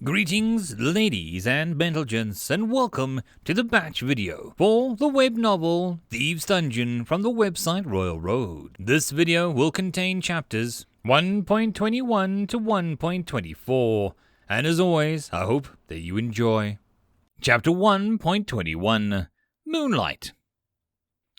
Greetings, ladies and gentlemen, and welcome to the batch video for the web novel Thieves Dungeon from the website Royal Road. This video will contain chapters 1.21 to 1.24, and as always, I hope that you enjoy. Chapter 1.21 Moonlight.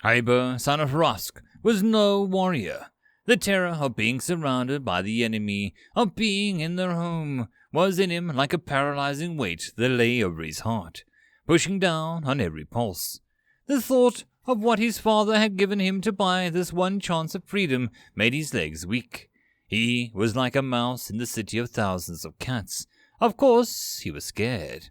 Iber, son of Rusk, was no warrior. The terror of being surrounded by the enemy, of being in their home, was in him like a paralyzing weight that lay over his heart, pushing down on every pulse. The thought of what his father had given him to buy this one chance of freedom made his legs weak. He was like a mouse in the city of thousands of cats. Of course, he was scared.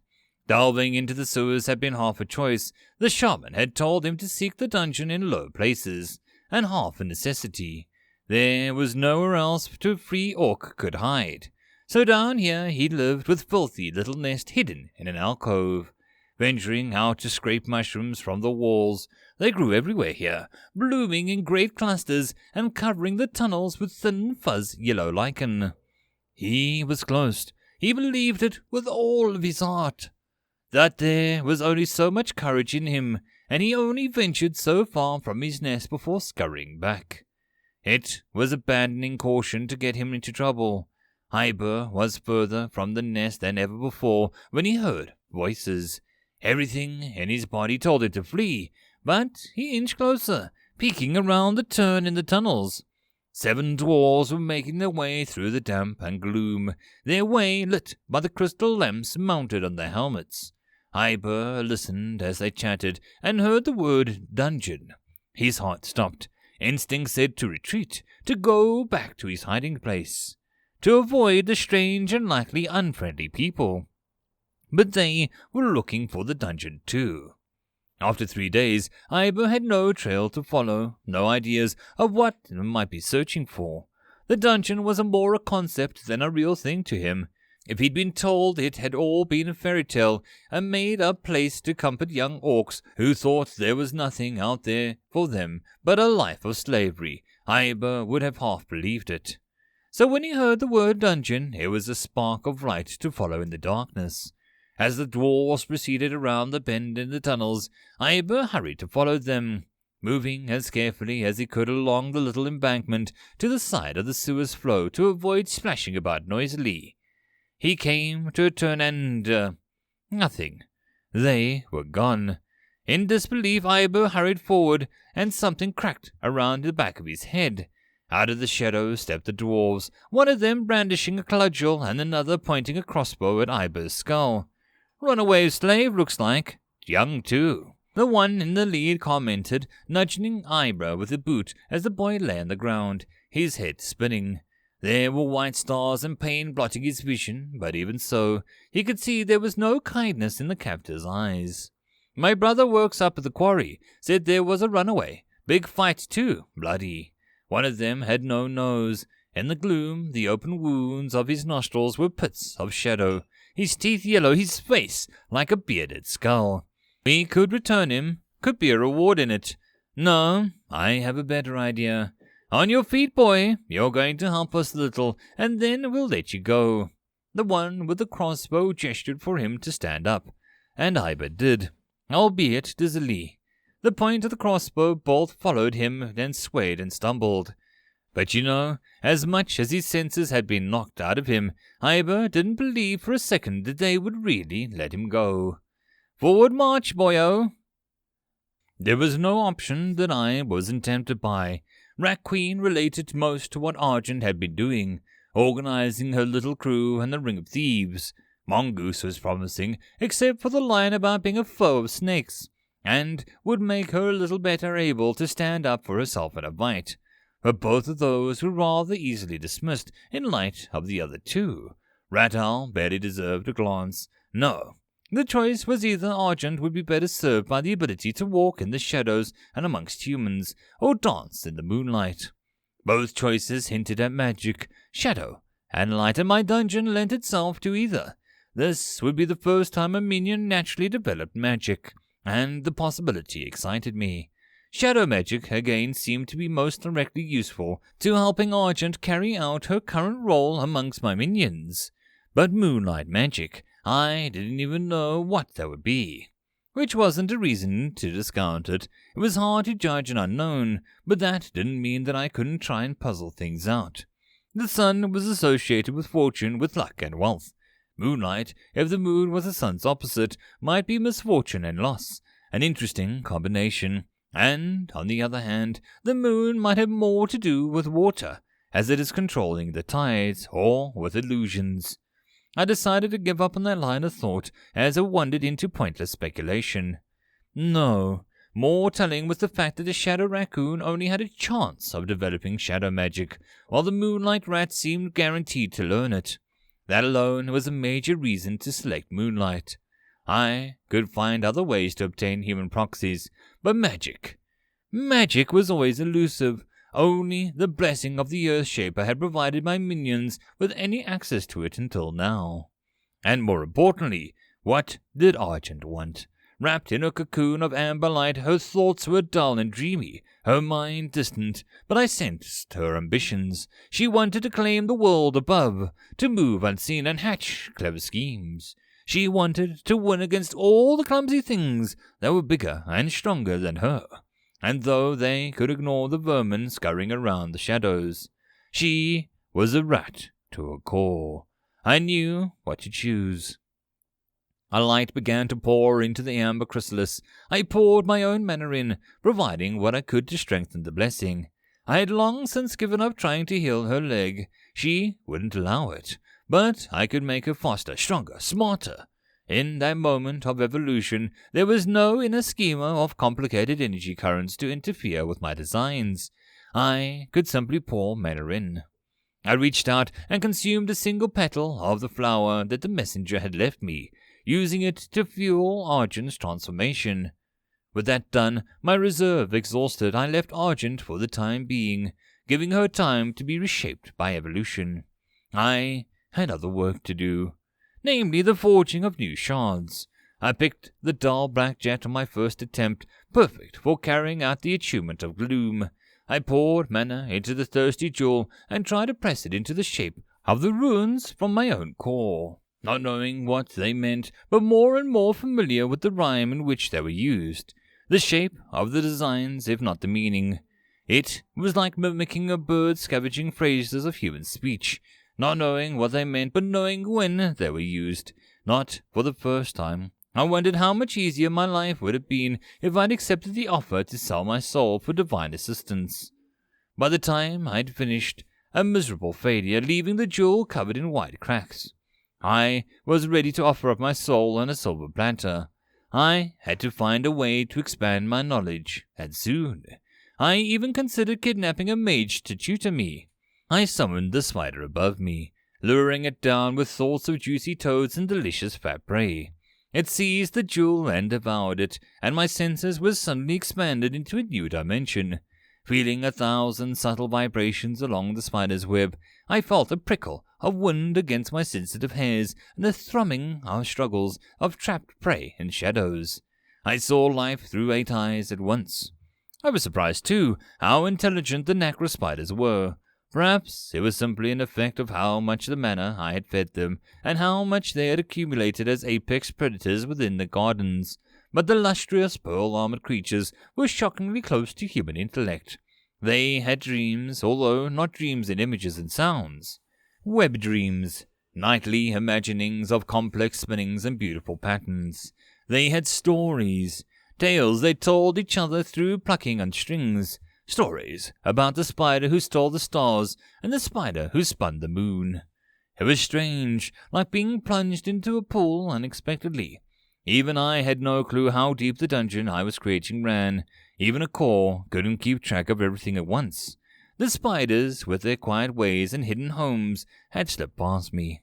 Delving into the sewers had been half a choice. The shaman had told him to seek the dungeon in low places, and half a necessity. There was nowhere else a free orc could hide. So down here he lived with filthy little nest hidden in an alcove. Venturing out to scrape mushrooms from the walls, they grew everywhere here, blooming in great clusters and covering the tunnels with thin fuzz yellow lichen. He was close. He believed it with all of his heart. That there was only so much courage in him, and he only ventured so far from his nest before scurrying back. It was abandoning caution to get him into trouble. Iber was further from the nest than ever before when he heard voices. Everything in his body told him to flee, but he inched closer, peeking around the turn in the tunnels. 7 dwarves were making their way through the damp and gloom, their way lit by the crystal lamps mounted on their helmets. Iber listened as they chatted and heard the word dungeon. His heart stopped. Instinct said to retreat, to go back to his hiding place, to avoid the strange and likely unfriendly people. But they were looking for the dungeon too. After 3 days, Iber had no trail to follow, no ideas of what he might be searching for. The dungeon was more a concept than a real thing to him. If he'd been told it had all been a fairy tale, a made-up place to comfort young orcs who thought there was nothing out there for them but a life of slavery, Iber would have half believed it. So when he heard the word dungeon, it was a spark of light to follow in the darkness. As the dwarves proceeded around the bend in the tunnels, Iber hurried to follow them, moving as carefully as he could along the little embankment to the side of the sewer's flow to avoid splashing about noisily. He came to a turn and, nothing. They were gone. In disbelief, Iber hurried forward, and something cracked around the back of his head. Out of the shadows stepped the dwarves, one of them brandishing a cudgel and another pointing a crossbow at Iber's skull. "Runaway slave, looks like. Young, too," the one in the lead commented, nudging Iber with a boot as the boy lay on the ground, his head spinning. There were white stars and pain blotting his vision, but even so, he could see there was no kindness in the captor's eyes. "My brother works up at the quarry. Said there was a runaway. Big fight, too. Bloody. One of them had no nose. In the gloom, the open wounds of his nostrils were pits of shadow, his teeth yellow, his face like a bearded skull. We could return him. Could be a reward in it. No, I have a better idea. On your feet, boy. You're going to help us a little, and then we'll let you go." The one with the crossbow gestured for him to stand up, and Iber did, albeit dizzily. The point of the crossbow bolt followed him, then swayed and stumbled. But as much as his senses had been knocked out of him, Iber didn't believe for a second that they would really let him go. "Forward march, boyo." There was no option that I wasn't tempted by. Rat Queen related most to what Argent had been doing, organizing her little crew and the ring of thieves. Mongoose was promising, except for the line about being a foe of snakes, and would make her a little better able to stand up for herself in a fight. But both of those were rather easily dismissed in light of the other two. Ratal barely deserved a glance. No, the choice was either Argent would be better served by the ability to walk in the shadows and amongst humans, or dance in the moonlight. Both choices hinted at magic, shadow, and light, and my dungeon lent itself to either. This would be the first time a minion naturally developed magic, and the possibility excited me. Shadow magic again seemed to be most directly useful to helping Argent carry out her current role amongst my minions. But moonlight magic, I didn't even know what that would be. Which wasn't a reason to discount it. It was hard to judge an unknown, but that didn't mean that I couldn't try and puzzle things out. The sun was associated with fortune, with luck and wealth. Moonlight, if the moon was the sun's opposite, might be misfortune and loss, an interesting combination. And, on the other hand, the moon might have more to do with water, as it is controlling the tides, or with illusions. I decided to give up on that line of thought as I wandered into pointless speculation. No, more telling was the fact that the shadow raccoon only had a chance of developing shadow magic, while the moonlight rat seemed guaranteed to learn it. That alone was a major reason to select moonlight. I could find other ways to obtain human proxies, but magic was always elusive. Only the blessing of the Earthshaper had provided my minions with any access to it until now. And more importantly, what did Argent want? Wrapped in a cocoon of amber light, her thoughts were dull and dreamy, her mind distant, but I sensed her ambitions. She wanted to claim the world above, to move unseen and hatch clever schemes. She wanted to win against all the clumsy things that were bigger and stronger than her. And though they could ignore the vermin scurrying around the shadows, she was a rat to her core. I knew what to choose. A light began to pour into the amber chrysalis. I poured my own mana in, providing what I could to strengthen the blessing. I had long since given up trying to heal her leg. She wouldn't allow it, but I could make her faster, stronger, smarter. In that moment of evolution, there was no inner schema of complicated energy currents to interfere with my designs. I could simply pour mana in. I reached out and consumed a single petal of the flower that the messenger had left me, using it to fuel Argent's transformation. With that done, my reserve exhausted, I left Argent for the time being, giving her time to be reshaped by evolution. I had other work to do. Namely the forging of new shards. I picked the dull black jet on my first attempt, perfect for carrying out the achievement of gloom. I poured mana into the thirsty jewel and tried to press it into the shape of the runes from my own core, not knowing what they meant, but more and more familiar with the rhyme in which they were used, the shape of the designs, if not the meaning. It was like mimicking a bird scavenging phrases of human speech, not knowing what they meant, but knowing when they were used. Not for the first time. I wondered how much easier my life would have been if I'd accepted the offer to sell my soul for divine assistance. By the time I'd finished, a miserable failure, leaving the jewel covered in wide cracks. I was ready to offer up my soul on a silver platter. I had to find a way to expand my knowledge, and soon. I even considered kidnapping a mage to tutor me. I summoned the spider above me, luring it down with thoughts of juicy toads and delicious fat prey. It seized the jewel and devoured it, and my senses were suddenly expanded into a new dimension. Feeling 1,000 subtle vibrations along the spider's web, I felt a prickle of wind against my sensitive hairs and the thrumming of struggles of trapped prey and shadows. I saw life through 8 eyes at once. I was surprised, too, how intelligent the Nacra spiders were. Perhaps it was simply an effect of how much the mana I had fed them, and how much they had accumulated as apex predators within the gardens. But the lustrous, pearl-armored creatures were shockingly close to human intellect. They had dreams, although not dreams in images and sounds. Web dreams, nightly imaginings of complex spinnings and beautiful patterns. They had stories, tales they told each other through plucking on strings. Stories about the spider who stole the stars and the spider who spun the moon. It was strange, like being plunged into a pool unexpectedly. Even I had no clue how deep the dungeon I was creating ran. Even a core couldn't keep track of everything at once. The spiders, with their quiet ways and hidden homes, had slipped past me.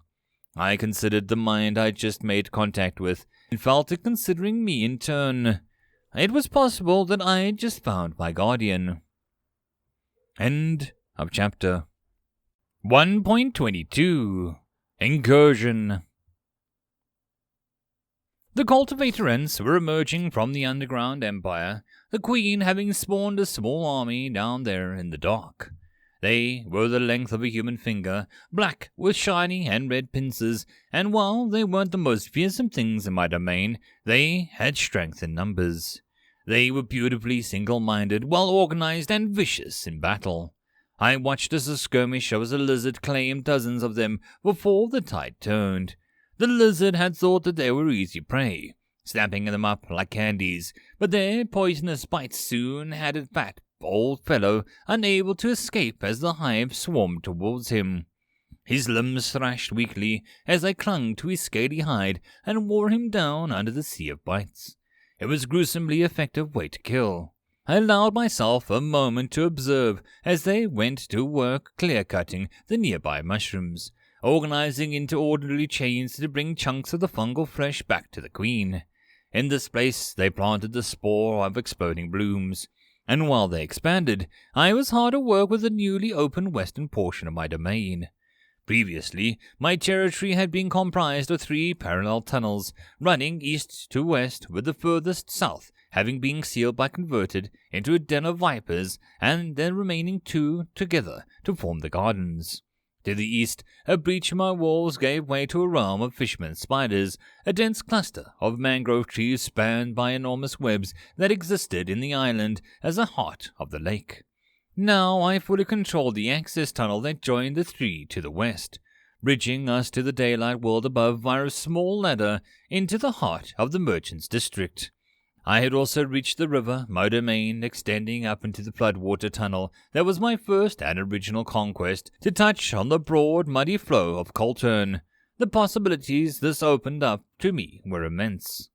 I considered the mind I'd just made contact with, and felt it considering me in turn. It was possible that I had just found my guardian. End of chapter 1.22. Incursion. The cultivator ants were emerging from the underground empire, the queen having spawned a small army down there in the dark. They were the length of a human finger, black with shiny and red pincers, and while they weren't the most fearsome things in my domain, they had strength in numbers. They were beautifully single-minded, well-organized, and vicious in battle. I watched as the skirmish as a lizard claimed dozens of them before the tide turned. The lizard had thought that they were easy prey, snapping them up like candies, but their poisonous bites soon had a fat, old fellow unable to escape as the hive swarmed towards him. His limbs thrashed weakly as I clung to his scaly hide and wore him down under the sea of bites. It was a gruesomely effective way to kill. I allowed myself a moment to observe as they went to work clear-cutting the nearby mushrooms, organizing into orderly chains to bring chunks of the fungal flesh back to the queen. In this place they planted the spore of exploding blooms, and while they expanded, I was hard at work with the newly opened western portion of my domain. Previously, my territory had been comprised of 3 parallel tunnels, running east to west, with the furthest south having been sealed by converted into a den of vipers, and the remaining 2 together to form the gardens. To the east, a breach in my walls gave way to a realm of fishermen's spiders, a dense cluster of mangrove trees spanned by enormous webs that existed in the island as the heart of the lake. Now I fully controlled the access tunnel that joined the 3 to the west, bridging us to the daylight world above via a small ladder into the heart of the merchants' district. I had also reached the river, my domain extending up into the floodwater tunnel that was my first and original conquest, to touch on the broad, muddy flow of Coltern. The possibilities this opened up to me were immense.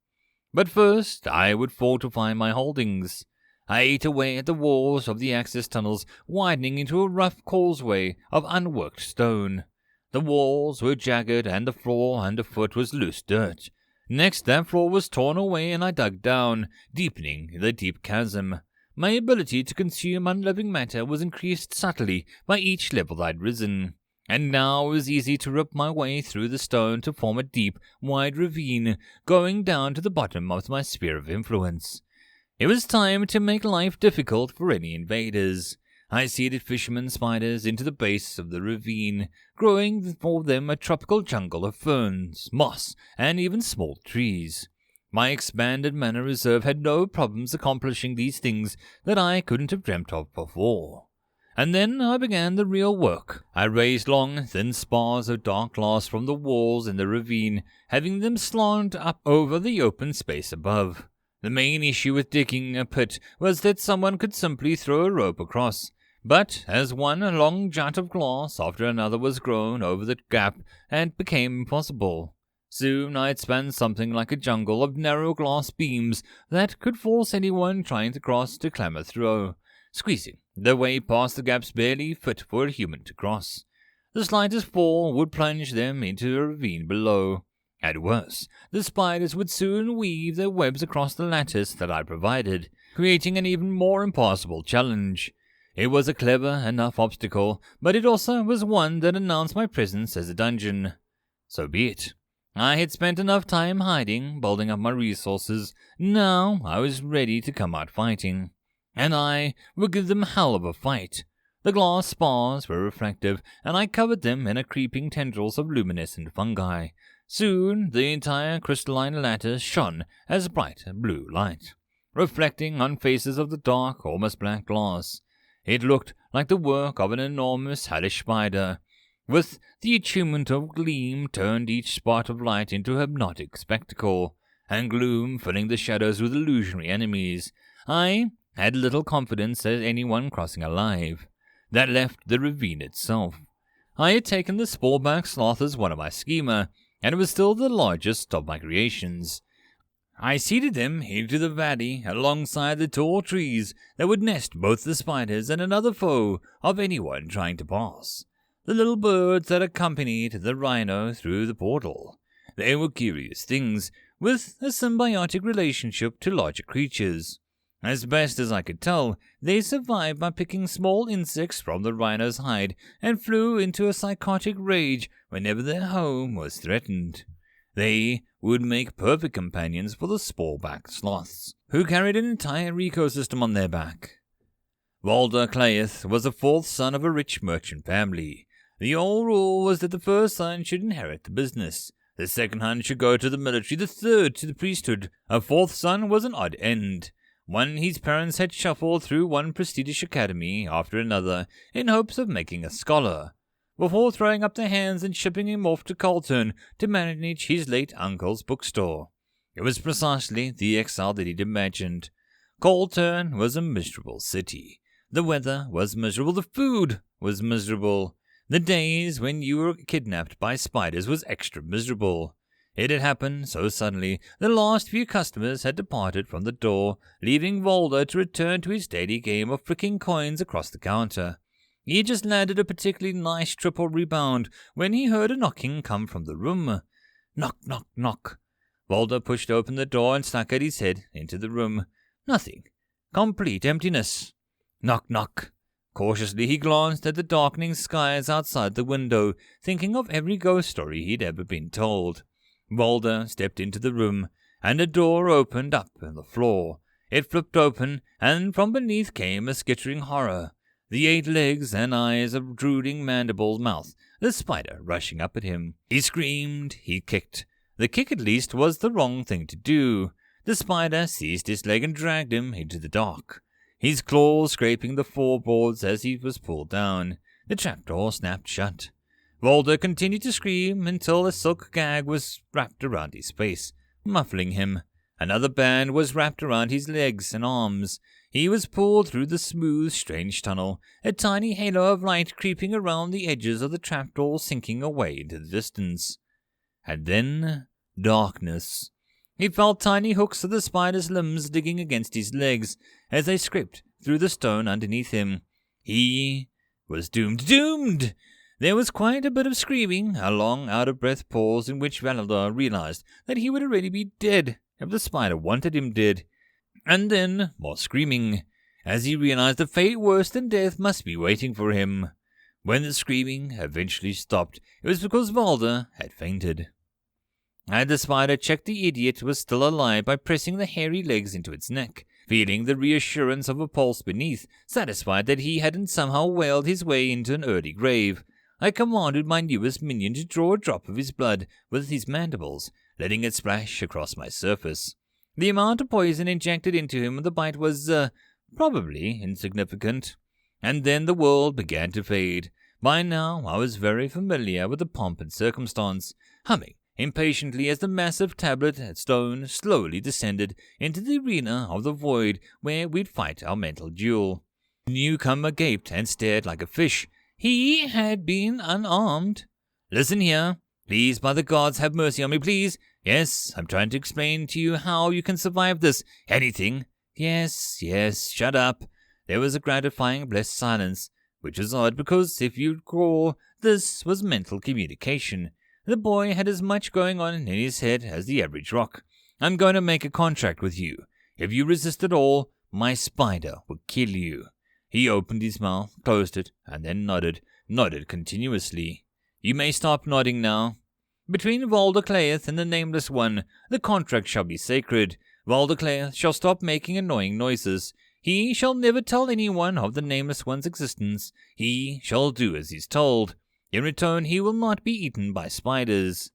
But first, I would fortify my holdings. I ate away at the walls of the access tunnels, widening into a rough causeway of unworked stone. The walls were jagged and the floor underfoot was loose dirt. Next, that floor was torn away and I dug down, deepening the deep chasm. My ability to consume unliving matter was increased subtly by each level I'd risen, and now it was easy to rip my way through the stone to form a deep, wide ravine, going down to the bottom of my sphere of influence. It was time to make life difficult for any invaders. I seeded fishermen spiders into the base of the ravine, growing for them a tropical jungle of ferns, moss, and even small trees. My expanded mana reserve had no problems accomplishing these things that I couldn't have dreamt of before. And then I began the real work. I raised long, thin spars of dark glass from the walls in the ravine, having them slant up over the open space above. The main issue with digging a pit was that someone could simply throw a rope across, but as one long jut of glass after another was grown over the gap and became impossible, soon I had spun something like a jungle of narrow glass beams that could force anyone trying to cross to clamber through, squeezing their way past the gaps barely fit for a human to cross. The slightest fall would plunge them into a ravine below. At worst, the spiders would soon weave their webs across the lattice that I provided, creating an even more impossible challenge. It was a clever enough obstacle, but it also was one that announced my presence as a dungeon. So be it. I had spent enough time hiding, building up my resources. Now I was ready to come out fighting. And I would give them hell of a fight. The glass spars were reflective, and I covered them in a creeping tendrils of luminescent fungi. Soon the entire crystalline lattice shone as bright blue light, reflecting on faces of the dark, almost black glass. It looked like the work of an enormous hellish spider, with the attunement of gleam turned each spot of light into a hypnotic spectacle, and gloom filling the shadows with illusionary enemies. I had little confidence as anyone crossing alive. That left the ravine itself. I had taken the sporeback sloth as one of my schema, and it was still the largest of my creations. I seeded them into the valley alongside the tall trees that would nest both the spiders and another foe of anyone trying to pass, the little birds that accompanied the rhino through the portal. They were curious things, with a symbiotic relationship to larger creatures. As best as I could tell, they survived by picking small insects from the rhino's hide and flew into a psychotic rage whenever their home was threatened. They would make perfect companions for the sporeback sloths, who carried an entire ecosystem on their back. Walder Clayeth was the fourth son of a rich merchant family. The old rule was that the first son should inherit the business, the second son should go to the military, the third to the priesthood. A fourth son was an odd end. One his parents had shuffled through one prestigious academy after another in hopes of making a scholar, before throwing up their hands and shipping him off to Colton to manage his late uncle's bookstore. It was precisely the exile that he'd imagined. Colton was a miserable city. The weather was miserable. The food was miserable. The days when you were kidnapped by spiders was extra miserable. It had happened so suddenly. The last few customers had departed from the door, leaving Volder to return to his daily game of flicking coins across the counter. He had just landed a particularly nice triple rebound when he heard a knocking come from the room. Knock, knock, knock. Volder pushed open the door and stuck out his head into the room. Nothing. Complete emptiness. Knock, knock. Cautiously he glanced at the darkening skies outside the window, thinking of every ghost story he'd ever been told. Volder stepped into the room, and a door opened up in the floor. It flipped open, and from beneath came a skittering horror. The 8 legs and eyes of drooling Mandible's mouth, the spider rushing up at him. He screamed, he kicked. The kick at least was the wrong thing to do. The spider seized his leg and dragged him into the dark, his claws scraping the floorboards as he was pulled down. The trapdoor snapped shut. Volder continued to scream until a silk gag was wrapped around his face, muffling him. Another band was wrapped around his legs and arms. He was pulled through the smooth, strange tunnel, a tiny halo of light creeping around the edges of the trapdoor, sinking away into the distance. And then darkness. He felt tiny hooks of the spider's limbs digging against his legs as they scraped through the stone underneath him. He was doomed. Doomed! There was quite a bit of screaming, a long, out-of-breath pause in which Valadar realized that he would already be dead if the spider wanted him dead. And then more screaming, as he realized a fate worse than death must be waiting for him. When the screaming eventually stopped, it was because Volder had fainted. And the spider checked the idiot was still alive by pressing the hairy legs into its neck, feeling the reassurance of a pulse beneath, satisfied that he hadn't somehow whaled his way into an early grave. I commanded my newest minion to draw a drop of his blood with his mandibles, letting it splash across my surface. The amount of poison injected into him with the bite was, probably insignificant. And then the world began to fade. By now I was very familiar with the pomp and circumstance, humming impatiently as the massive tablet of stone slowly descended into the arena of the void where we'd fight our mental duel. The newcomer gaped and stared like a fish. He had been unarmed. Listen here. Please, by the gods, have mercy on me, please. Yes, I'm trying to explain to you how you can survive this. Anything. Yes, shut up. There was a gratifying, blessed silence, which was odd because, if you'd recall, this was mental communication. The boy had as much going on in his head as the average rock. I'm going to make a contract with you. If you resist at all, my spider will kill you. He opened his mouth, closed it, and then nodded continuously. You may stop nodding now. Between Volder Clayeth and the Nameless One, the contract shall be sacred. Volder Clayeth shall stop making annoying noises. He shall never tell anyone of the Nameless One's existence. He shall do as he's told. In return, he will not be eaten by spiders.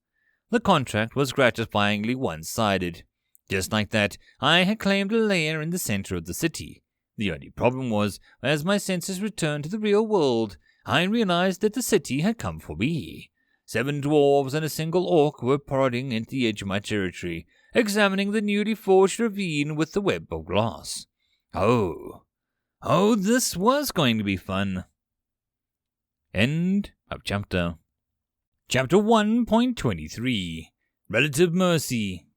The contract was gratifyingly one-sided. Just like that, I had claimed a lair in the center of the city. The only problem was, as my senses returned to the real world, I realized that the city had come for me. 7 dwarves and a single orc were prodding into the edge of my territory, examining the newly forged ravine with the web of glass. Oh, this was going to be fun. End of chapter. Chapter 1.23 Relative Mercy.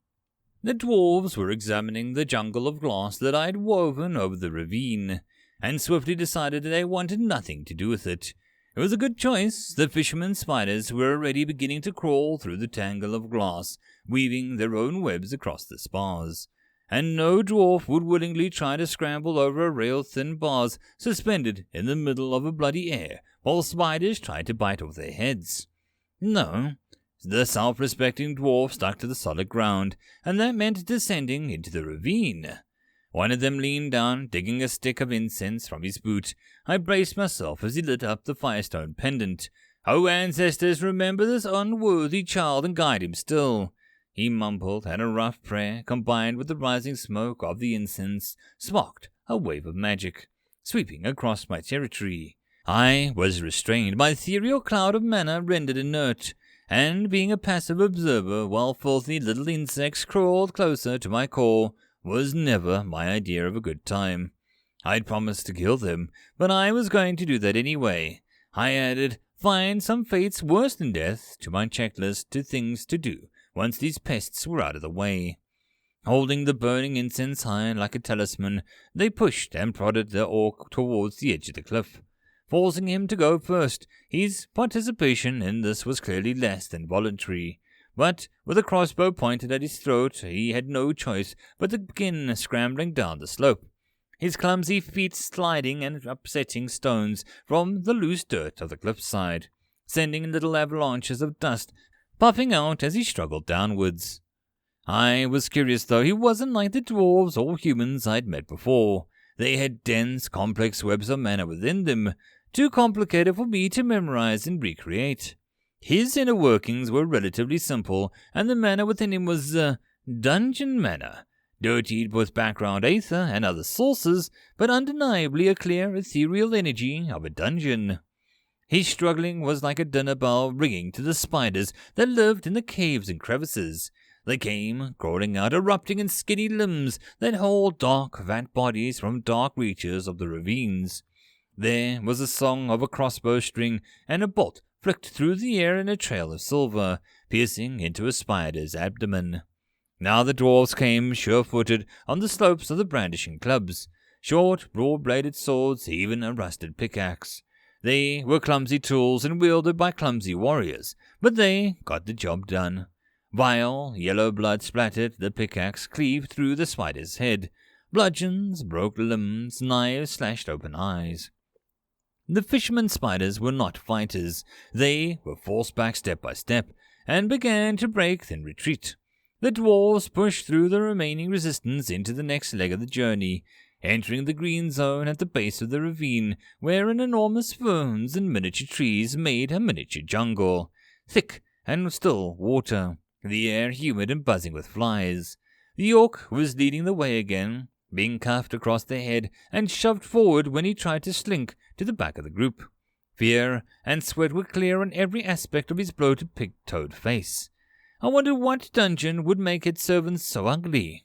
The dwarves were examining the jungle of glass that I had woven over the ravine, and swiftly decided that they wanted nothing to do with it. It was a good choice. The fishermen spiders were already beginning to crawl through the tangle of glass, weaving their own webs across the spars. And no dwarf would willingly try to scramble over a rail-thin bars suspended in the middle of a bloody air while spiders tried to bite off their heads. No, the self-respecting dwarf stuck to the solid ground, and that meant descending into the ravine. One of them leaned down, digging a stick of incense from his boot. I braced myself as he lit up the firestone pendant. "O ancestors, remember this unworthy child and guide him still," he mumbled, and a rough prayer, combined with the rising smoke of the incense, sparked a wave of magic, sweeping across my territory. I was restrained by ethereal cloud of mana rendered inert, and being a passive observer while filthy little insects crawled closer to my core was never my idea of a good time. I'd promised to kill them, but I was going to do that anyway. I added, find some fates worse than death to my checklist to things to do once these pests were out of the way. Holding the burning incense high like a talisman, they pushed and prodded the orc towards the edge of the cliff, forcing him to go first. His participation in this was clearly less than voluntary, but with a crossbow pointed at his throat, he had no choice but to begin scrambling down the slope, his clumsy feet sliding and upsetting stones from the loose dirt of the cliffside, sending little avalanches of dust puffing out as he struggled downwards. I was curious, though. He wasn't like the dwarves or humans I'd met before. They had dense, complex webs of mana within them, too complicated for me to memorize and recreate. His inner workings were relatively simple, and the mana within him was dungeon mana, dirtied with background aether and other sources, but undeniably a clear, ethereal energy of a dungeon. His struggling was like a dinner bell ringing to the spiders that lived in the caves and crevices. They came, crawling out, erupting in skinny limbs that hauled dark, fat bodies from dark reaches of the ravines. There was a song of a crossbow string, and a bolt flicked through the air in a trail of silver, piercing into a spider's abdomen. Now the dwarves came, sure-footed, on the slopes of the brandishing clubs, short, broad-bladed swords, even a rusted pickaxe. They were clumsy tools and wielded by clumsy warriors, but they got the job done. Vile, yellow blood splattered, the pickaxe cleaved through the spider's head. Bludgeons broke limbs, knives slashed open eyes. The fisherman spiders were not fighters. They were forced back step by step, and began to break, then retreat. The dwarves pushed through the remaining resistance into the next leg of the journey, entering the green zone at the base of the ravine, where an enormous ferns and miniature trees made a miniature jungle, thick and still water, the air humid and buzzing with flies. The orc was leading the way again, being cuffed across the head and shoved forward when he tried to slink to the back of the group. Fear and sweat were clear on every aspect of his bloated pig-toed face. I wondered what dungeon would make its servants so ugly.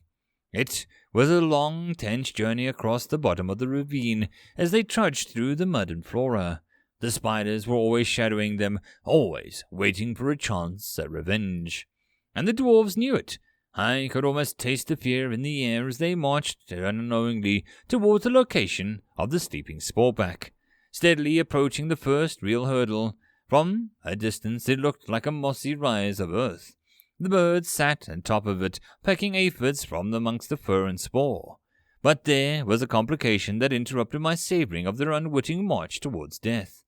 It was a long, tense journey across the bottom of the ravine as they trudged through the mud and flora. The spiders were always shadowing them, always waiting for a chance at revenge. And the dwarves knew it. I could almost taste the fear in the air as they marched unknowingly towards the location of the sleeping sporeback, steadily approaching the first real hurdle. From a distance it looked like a mossy rise of earth. The birds sat on top of it, pecking aphids from amongst the fur and spore. But there was a complication that interrupted my savoring of their unwitting march towards death.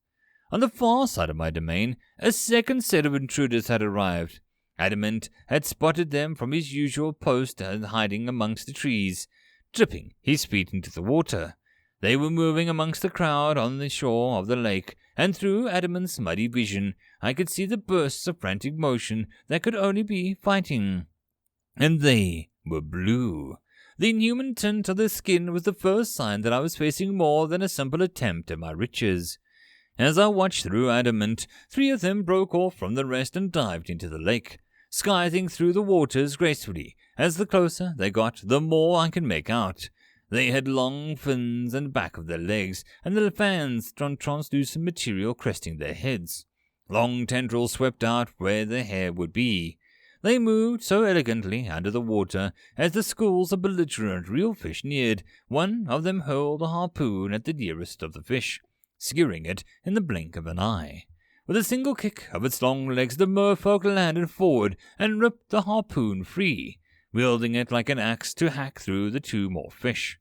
On the far side of my domain, a second set of intruders had arrived. Adamant had spotted them from his usual post and hiding amongst the trees, dipping his feet into the water. They were moving amongst the crowd on the shore of the lake, and through Adamant's muddy vision I could see the bursts of frantic motion that could only be fighting. And they were blue. The inhuman tint of their skin was the first sign that I was facing more than a simple attempt at my riches. As I watched through Adamant, 3 of them broke off from the rest and dived into the lake, scything through the waters gracefully. As the closer they got, the more I could make out. They had long fins and back of their legs, and the fans on translucent material cresting their heads. Long tendrils swept out where their hair would be. They moved so elegantly under the water as the schools of belligerent real fish neared. One of them hurled a harpoon at the nearest of the fish, skewering it in the blink of an eye. With a single kick of its long legs, the merfolk landed forward and ripped the harpoon free, wielding it like an axe to hack through the 2 more fish.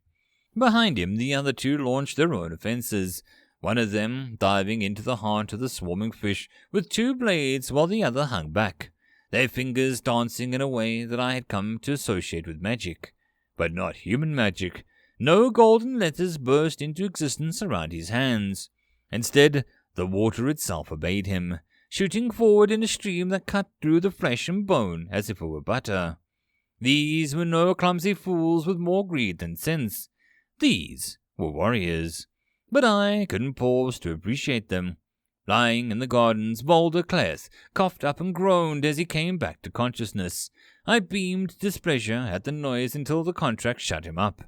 Behind him, the other 2 launched their own offences, one of them diving into the heart of the swarming fish with 2 blades while the other hung back, their fingers dancing in a way that I had come to associate with magic. But not human magic. No golden letters burst into existence around his hands. Instead, the water itself obeyed him, shooting forward in a stream that cut through the flesh and bone as if it were butter. These were no clumsy fools with more greed than sense. These were warriors. But I couldn't pause to appreciate them. Lying in the gardens, Volder Claes coughed up and groaned as he came back to consciousness. I beamed displeasure at the noise until the contract shut him up.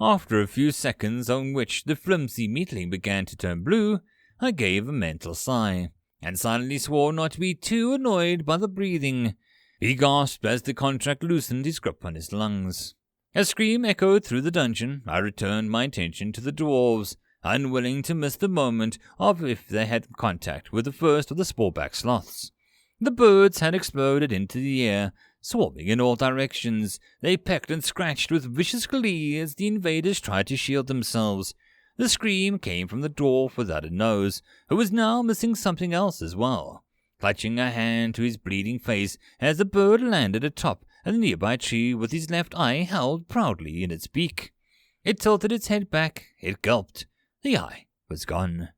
After a few seconds on which the flimsy meatling began to turn blue, I gave a mental sigh, and silently swore not to be too annoyed by the breathing. He gasped as the contract loosened his grip on his lungs. A scream echoed through the dungeon. I returned my attention to the dwarves, unwilling to miss the moment of if they had contact with the first of the sporeback sloths. The birds had exploded into the air, swarming in all directions. They pecked and scratched with vicious glee as the invaders tried to shield themselves. The scream came from the dwarf without a nose, who was now missing something else as well, clutching a hand to his bleeding face as the bird landed atop a nearby tree with his left eye held proudly in its beak. It tilted its head back, it gulped. The eye was gone.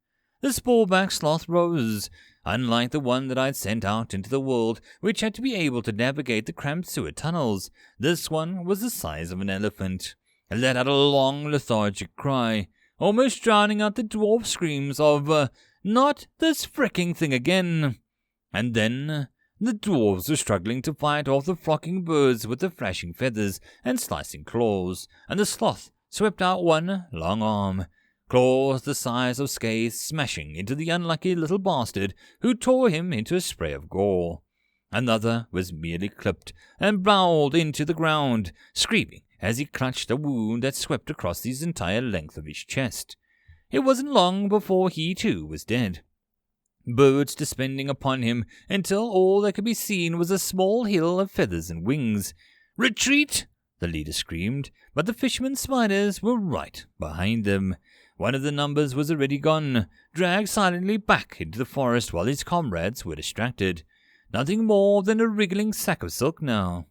The sporeback sloth rose. Unlike the one that I'd sent out into the world, which had to be able to navigate the cramped sewer tunnels, this one was the size of an elephant. It let out a long, lethargic cry, almost drowning out the dwarf screams of, "Not this fricking thing again!" And then the dwarves were struggling to fight off the flocking birds with the flashing feathers and slicing claws, and the sloth swept out one long arm, claws the size of scales smashing into the unlucky little bastard who tore him into a spray of gore. Another was merely clipped and bowled into the ground, screaming as he clutched a wound that swept across the entire length of his chest. It wasn't long before he too was dead. Birds descending upon him until all that could be seen was a small hill of feathers and wings. "Retreat!" the leader screamed, but the fishermen's spiders were right behind them. One of the numbers was already gone, dragged silently back into the forest while his comrades were distracted. Nothing more than a wriggling sack of silk now.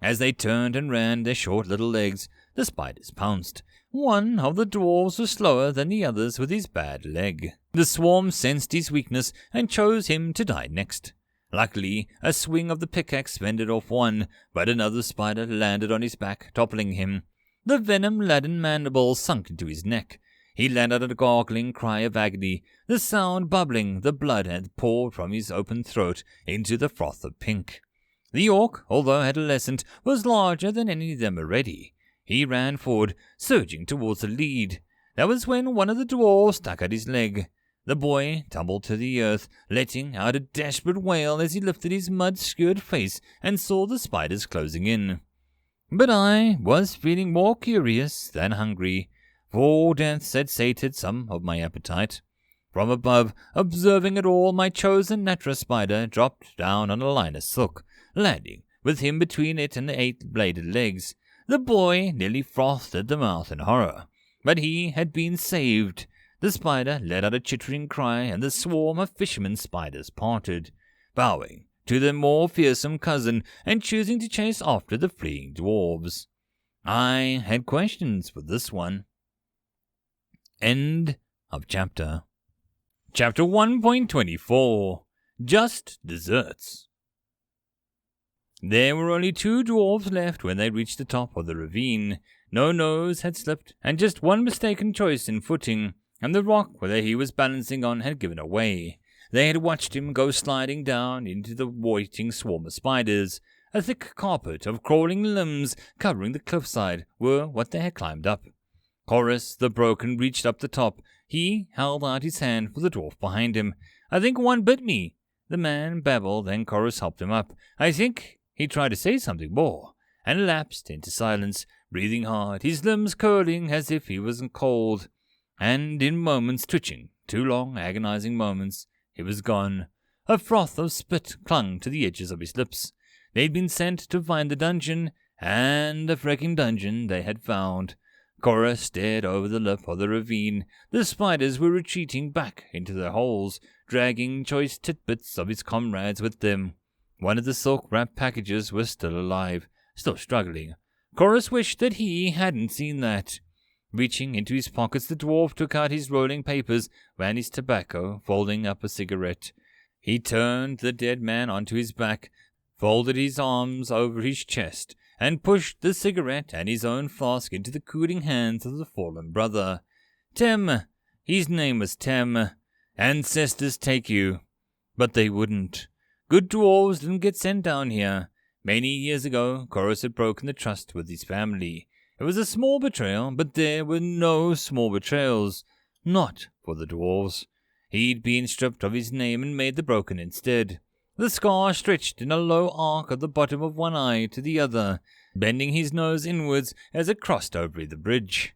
As they turned and ran their short little legs, the spiders pounced. One of the dwarves was slower than the others with his bad leg. The swarm sensed his weakness and chose him to die next. Luckily, a swing of the pickaxe fended off one, but another spider landed on his back, toppling him. The venom-laden mandible sunk into his neck. He let out a gargling cry of agony, the sound bubbling. The blood had poured from his open throat into the froth of pink. The orc, although adolescent, was larger than any of them already. He ran forward, surging towards the lead. That was when one of the dwarves stuck out his leg. The boy tumbled to the earth, letting out a desperate wail as he lifted his mud-skewered face and saw the spiders closing in. But I was feeling more curious than hungry, for death had sated some of my appetite. From above, observing it all, my chosen Natra spider dropped down on a line of silk, landing with him between it and the 8-bladed legs. The boy nearly frothed at the mouth in horror, but he had been saved. The spider let out a chittering cry, and the swarm of fishermen spiders parted, bowing to their more fearsome cousin and choosing to chase after the fleeing dwarves. I had questions for this one. End of chapter. Chapter 1.24 Just Desserts. There were only 2 dwarves left when they reached the top of the ravine. No nose had slipped, and just one mistaken choice in footing, and the rock where he was balancing on had given away. They had watched him go sliding down into the waiting swarm of spiders. A thick carpet of crawling limbs covering the cliffside were what they had climbed up. Chorus, the broken, reached up the top. He held out his hand for the dwarf behind him. "I think one bit me." The man babbled, and Chorus helped him up. "I think..." He tried to say something more, and lapsed into silence, breathing hard, his limbs curling as if he wasn't cold. And in moments twitching, 2 long, agonizing moments, he was gone. A froth of spit clung to the edges of his lips. They'd been sent to find the dungeon, and the fricking dungeon they had found. Cora stared over the lip of the ravine. The spiders were retreating back into their holes, dragging choice tidbits of his comrades with them. One of the silk-wrapped packages was still alive, still struggling. Chorus wished that he hadn't seen that. Reaching into his pockets, the dwarf took out his rolling papers, ran his tobacco, folding up a cigarette. He turned the dead man onto his back, folded his arms over his chest, and pushed the cigarette and his own flask into the cooling hands of the fallen brother. Tem. His name was Tem. Ancestors take you. But they wouldn't. Good dwarves didn't get sent down here. Many years ago, Chorus had broken the trust with his family. It was a small betrayal, but there were no small betrayals. Not for the dwarves. He'd been stripped of his name and made the broken instead. The scar stretched in a low arc at the bottom of one eye to the other, bending his nose inwards as it crossed over the bridge.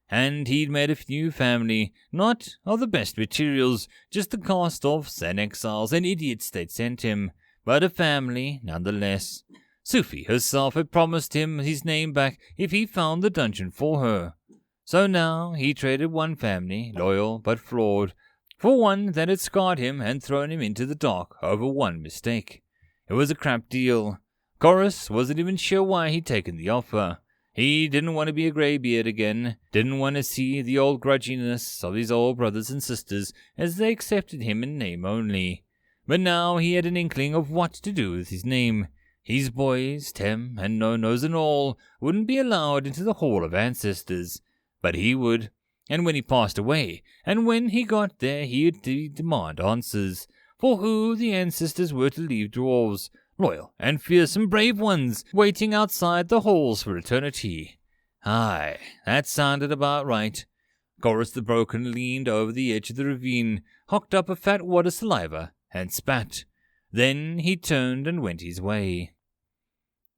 And he'd made a few family, not of the best materials, just the cast-offs and exiles and idiots they'd sent him, but a family nonetheless. Sufi herself had promised him his name back if he found the dungeon for her. So now he traded one family, loyal but flawed, for one that had scarred him and thrown him into the dark over one mistake. It was a crap deal. Chorus wasn't even sure why he'd taken the offer. He didn't want to be a greybeard again, didn't want to see the old grudginess of his old brothers and sisters as they accepted him in name only. But now he had an inkling of what to do with his name. His boys, Tem and No-Nos and all, wouldn't be allowed into the Hall of Ancestors, but he would. And when he passed away, and when he got there, he'd demand answers. For who the ancestors were to leave dwarves, loyal and fearsome brave ones, waiting outside the halls for eternity. Aye, that sounded about right. Chorus the Broken leaned over the edge of the ravine, hocked up a fat wad of saliva, and spat. Then he turned and went his way.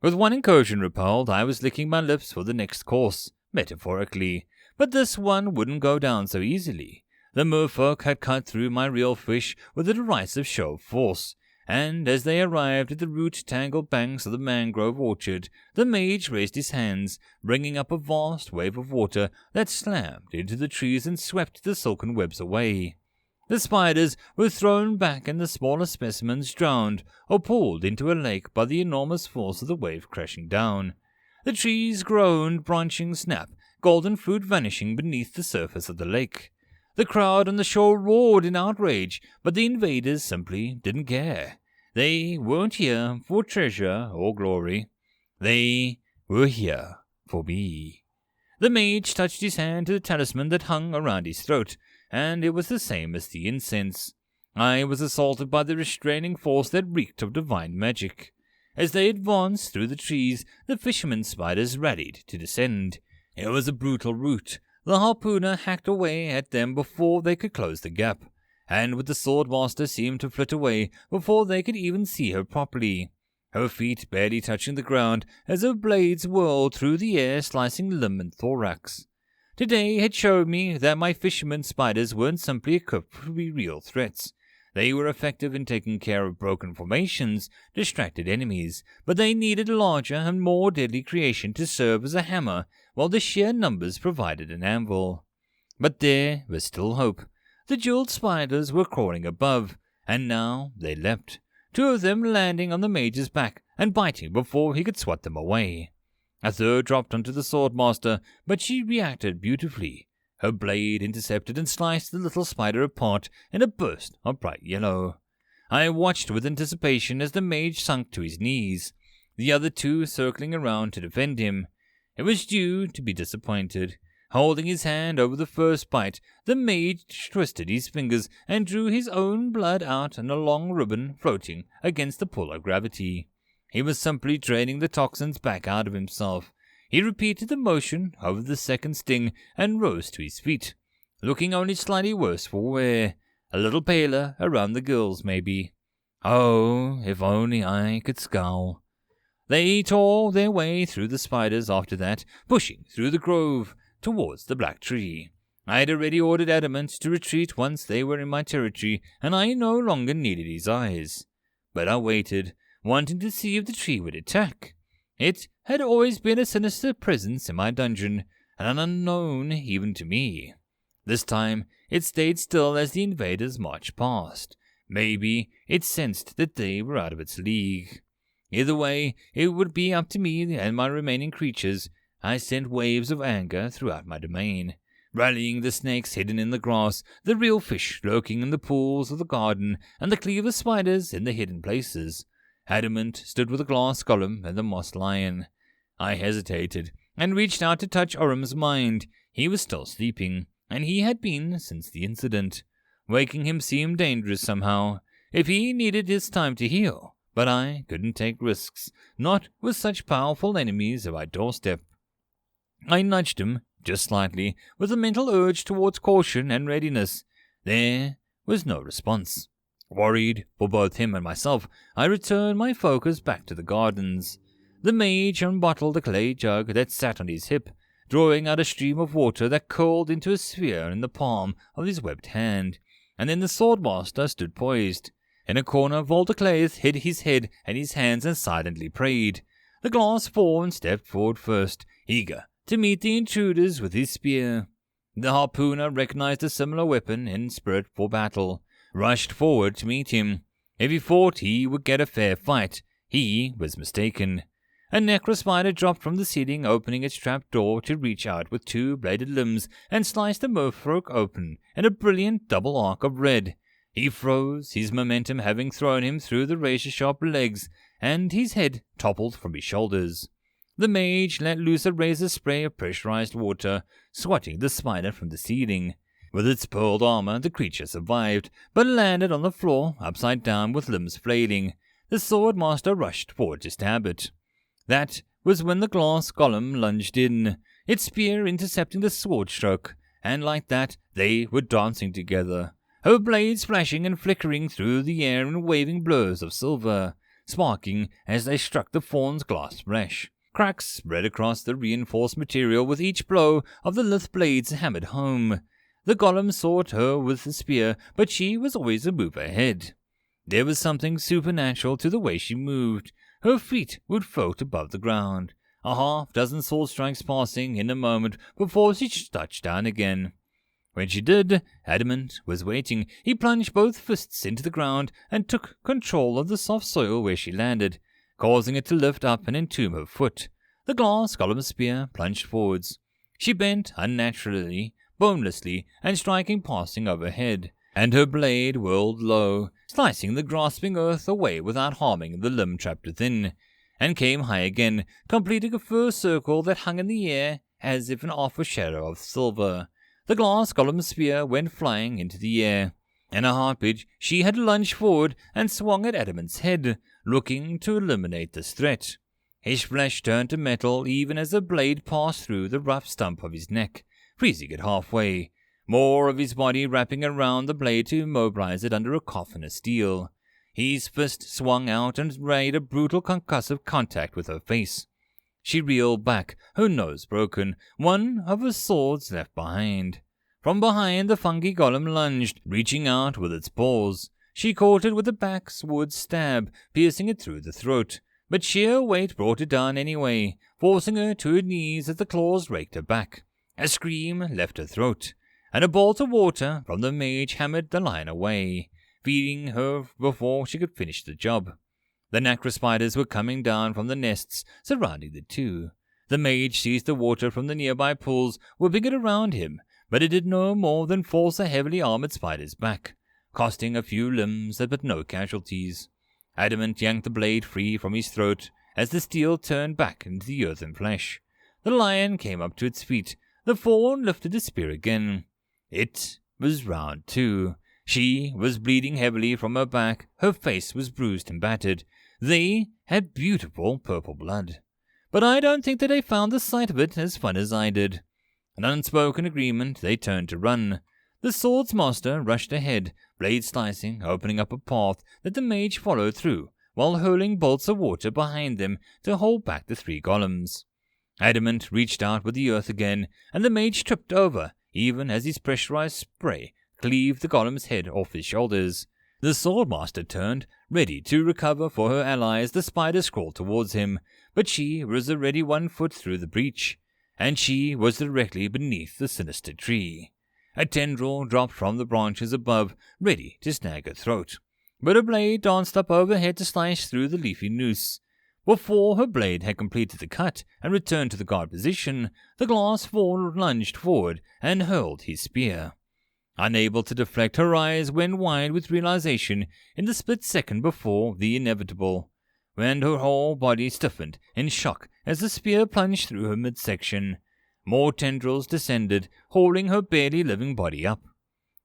With one incursion repelled, I was licking my lips for the next course, metaphorically. But this one wouldn't go down so easily. The merfolk had cut through my real fish with a derisive show of force, and as they arrived at the root-tangled banks of the mangrove orchard, the mage raised his hands, bringing up a vast wave of water that slammed into the trees and swept the silken webs away. The spiders were thrown back and the smaller specimens drowned or pulled into a lake by the enormous force of the wave crashing down. The trees groaned, branching snap, golden fruit vanishing beneath the surface of the lake. The crowd on the shore roared in outrage, but the invaders simply didn't care. They weren't here for treasure or glory. They were here for me. The mage touched his hand to the talisman that hung around his throat, and it was the same as the incense. I was assaulted by the restraining force that reeked of divine magic. As they advanced through the trees, the fishermen spiders rallied to descend. It was a brutal rout. The harpooner hacked away at them before they could close the gap, and with the swordmaster seemed to flit away before they could even see her properly, her feet barely touching the ground as her blades whirled through the air, slicing limb and thorax. Today had showed me that my fishermen spiders weren't simply equipped to be real threats. They were effective in taking care of broken formations, distracted enemies, but they needed a larger and more deadly creation to serve as a hammer, while the sheer numbers provided an anvil. But there was still hope. The jeweled spiders were crawling above, and now they leapt, two of them landing on the mage's back and biting before he could swat them away. A third dropped onto the swordmaster, but she reacted beautifully. Her blade intercepted and sliced the little spider apart in a burst of bright yellow. I watched with anticipation as the mage sunk to his knees, the other two circling around to defend him. It was due to be disappointed. Holding his hand over the first bite, the mage twisted his fingers and drew his own blood out in a long ribbon floating against the pull of gravity. He was simply draining the toxins back out of himself. He repeated the motion over the second sting and rose to his feet, looking only slightly worse for wear, a little paler around the gills maybe. Oh, if only I could scowl. They tore their way through the spiders after that, pushing through the grove towards the black tree. I had already ordered Adamant to retreat once they were in my territory, and I no longer needed his eyes. But I waited, wanting to see if the tree would attack. It had always been a sinister presence in my dungeon, and an unknown even to me. This time it stayed still as the invaders marched past. Maybe it sensed that they were out of its league. Either way, it would be up to me and my remaining creatures. I sent waves of anger throughout my domain, rallying the snakes hidden in the grass, the real fish lurking in the pools of the garden, and the cleaver spiders in the hidden places. Adamant stood with the glass golem and the moss lion. I hesitated, and reached out to touch Orum's mind. He was still sleeping, and he had been since the incident. Waking him seemed dangerous somehow, if he needed his time to heal, but I couldn't take risks, not with such powerful enemies at my doorstep. I nudged him, just slightly, with a mental urge towards caution and readiness. There was no response. Worried for both him and myself, I returned my focus back to the gardens. The mage unbottled a clay jug that sat on his hip, drawing out a stream of water that curled into a sphere in the palm of his webbed hand, and then the swordmaster stood poised. In a corner, Voldeclaith hid his head and his hands and silently prayed. The glass fawn stepped forward first, eager to meet the intruders with his spear. The harpooner recognized a similar weapon in spirit for battle, rushed forward to meet him. If he thought he would get a fair fight, he was mistaken. A necrospider dropped from the ceiling, opening its trap-door to reach out with two-bladed limbs and slice the merfolk open in a brilliant double arc of red. He froze, his momentum having thrown him through the razor-sharp legs, and his head toppled from his shoulders. The mage let loose a razor spray of pressurized water, swatting the spider from the ceiling. With its pearled armor, the creature survived, but landed on the floor, upside down with limbs flailing. The swordmaster rushed forward to stab it. That was when the glass golem lunged in, its spear intercepting the sword stroke, and like that they were dancing together, her blades flashing and flickering through the air in waving blurs of silver, sparking as they struck the fawn's glass flesh. Cracks spread across the reinforced material with each blow of the lithe blades hammered home. The golem sought her with the spear, but she was always a move ahead. There was something supernatural to the way she moved. Her feet would float above the ground, a half-dozen sword strikes passing in a moment before she touched down again. When she did, Adamant was waiting. He plunged both fists into the ground and took control of the soft soil where she landed, causing it to lift up and entomb her foot. The glass golem's spear plunged forwards. She bent unnaturally, bonelessly, and striking passing overhead, and her blade whirled low, slicing the grasping earth away without harming the limb trapped within, and came high again, completing a first circle that hung in the air as if an after-shadow of silver. The glass golem's spear went flying into the air. In a heartbeat, she had lunged forward and swung at Adamant's head, looking to eliminate this threat. His flesh turned to metal even as the blade passed through the rough stump of his neck, freezing it halfway, more of his body wrapping around the blade to immobilize it under a coffin of steel. His fist swung out and made a brutal concussive contact with her face. She reeled back, her nose broken, one of her swords left behind. From behind, the funky golem lunged, reaching out with its paws. She caught it with a backsword stab, piercing it through the throat, but sheer weight brought it down anyway, forcing her to her knees as the claws raked her back. A scream left her throat, and a bolt of water from the mage hammered the lion away, feeding her before she could finish the job. The necrospiders were coming down from the nests surrounding the two. The mage seized the water from the nearby pools, whipping it around him, but it did no more than force a heavily armored spider's back, costing a few limbs but no casualties. Adamant yanked the blade free from his throat as the steel turned back into the earthen flesh. The lion came up to its feet. The fawn lifted the spear again. It was round too. She was bleeding heavily from her back. Her face was bruised and battered. They had beautiful purple blood. But I don't think that they found the sight of it as fun as I did. An unspoken agreement, they turned to run. The swordsmaster rushed ahead, blade slicing, opening up a path that the mage followed through, while hurling bolts of water behind them to hold back the three golems. Adamant reached out with the earth again, and the mage tripped over, even as his pressurized spray cleaved the golem's head off his shoulders. The swordmaster turned, ready to recover for her allies. The spider crawled towards him, but she was already 1 foot through the breach, and she was directly beneath the sinister tree. A tendril dropped from the branches above, ready to snag her throat, but a blade danced up overhead to slice through the leafy noose. Before her blade had completed the cut and returned to the guard position, the glass forward lunged forward and hurled his spear. Unable to deflect, her eyes went wide with realization in the split second before the inevitable, when her whole body stiffened in shock as the spear plunged through her midsection. More tendrils descended, hauling her barely living body up.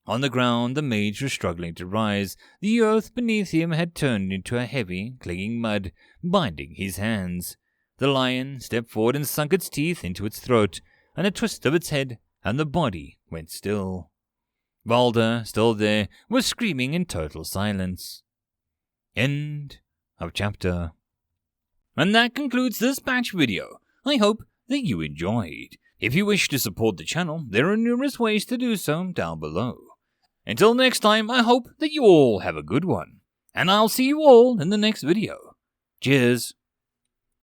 On the ground, the mage was struggling to rise. The earth beneath him had turned into a heavy, clinging mud, binding his hands. The lion stepped forward and sunk its teeth into its throat, and a twist of its head, and the body went still. Balder, still there, was screaming in total silence. End of chapter. And that concludes this batch video. I hope that you enjoyed. If you wish to support the channel, there are numerous ways to do so down below. Until next time, I hope that you all have a good one, and I'll see you all in the next video. Cheers.